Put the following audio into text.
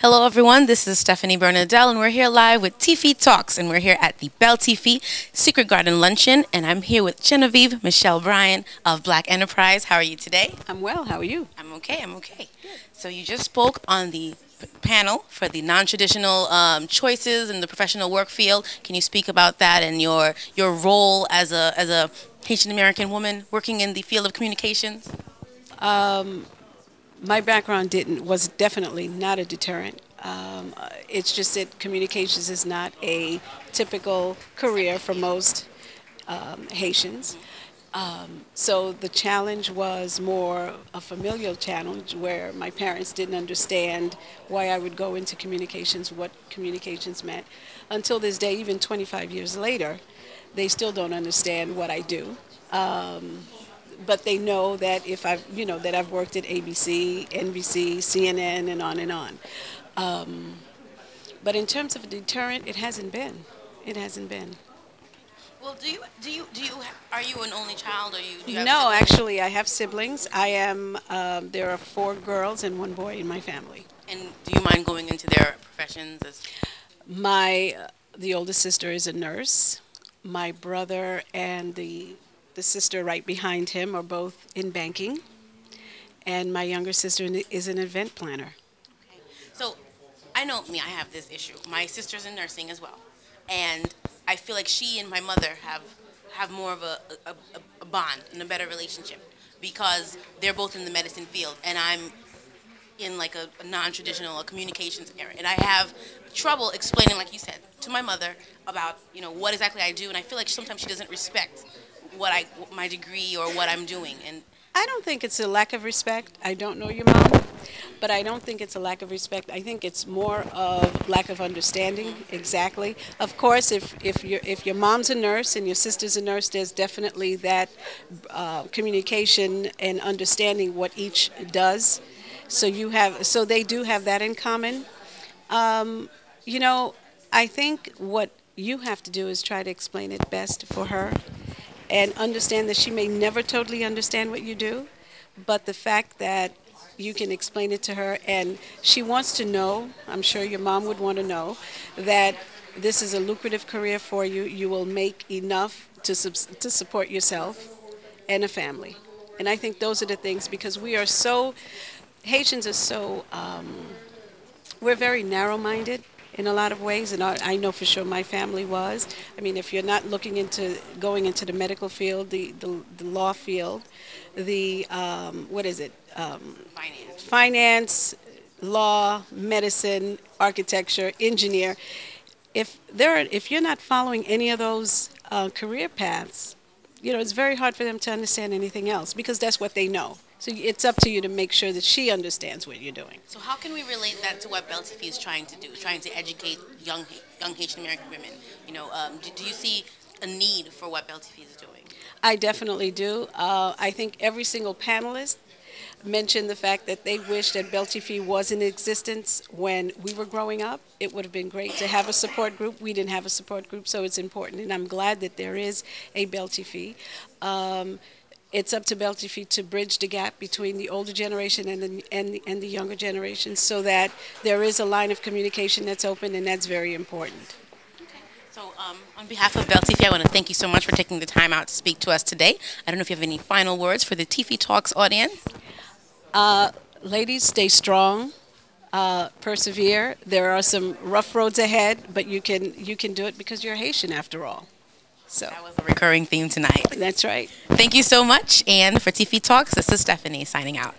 Hello everyone, this is Stephanie Bernadel and we're here live with TiFi Talks and we're here at the Beltifi Secret Garden Luncheon and I'm here with Genevieve Michel-Bryan of Black Enterprise. How are you today? I'm well. How are you? I'm okay. So you just spoke on the panel for the non-traditional choices in the professional work field. Can you speak about that and your role as a Haitian American woman working in the field of communications? My background was definitely not a deterrent. It's just that communications is not a typical career for most Haitians. So the challenge was more a familial challenge where my parents didn't understand why I would go into communications, what communications meant. Until this day, even 25 years later, they still don't understand what I do. But they know that if I've worked at ABC, NBC, CNN, and on and on. But in terms of a deterrent, it hasn't been. It hasn't been. Well, are you an only child or do you have No, siblings? actually, I have siblings. I am. There are 4 girls and 1 boy in my family. And do you mind going into their professions? The oldest sister is a nurse. My brother and the sister right behind him are both in banking, and my younger sister is an event planner. Okay. So I know me, I have this issue. My sister's in nursing as well. And I feel like she and my mother have more of a bond and a better relationship because they're both in the medicine field and I'm in like a non-traditional communications area. And I have trouble explaining, like you said, to my mother about, what exactly I do. And I feel like sometimes she doesn't respect my degree or what I'm doing. And I don't think it's a lack of respect. I don't know your mom, but I don't think it's a lack of respect. I think it's more of lack of understanding. Exactly. Of course, if your mom's a nurse and your sister's a nurse, there's definitely that communication and understanding what each does. So they do have that in common. I think what you have to do is try to explain it best for her and understand that she may never totally understand what you do, but the fact that you can explain it to her and she wants to know, I'm sure your mom would want to know, that this is a lucrative career for you. You will make enough to support yourself and a family. And I think those are the things because Haitians are we're very narrow-minded in a lot of ways, and I know for sure my family was. I mean, if you're not looking into going into the medical field, the law field, what is it? Finance, law, medicine, architecture, engineer. If you're not following any of those career paths, it's very hard for them to understand anything else because that's what they know. So it's up to you to make sure that she understands what you're doing. so how can we relate that to what Beltifi is trying to do, trying to educate young Haitian American women? Do you see a need for what Beltifi is doing? I definitely do. I think every single panelist mentioned the fact that they wish that Beltifi was in existence when we were growing up. It would have been great to have a support group. We didn't have a support group, so it's important, and I'm glad that there is a Beltifi. It's up to Beltifi to bridge the gap between the older generation and the younger generation so that there is a line of communication that's open, and that's very important. So on behalf of Beltifi, I want to thank you so much for taking the time out to speak to us today. I don't know if you have any final words for the TiFi Talks audience. Ladies, stay strong, persevere. There are some rough roads ahead, but you can do it because you're Haitian after all. So That was a recurring theme tonight. that's right. Thank you so much. And for TiFi Talks, this is Stephanie signing out.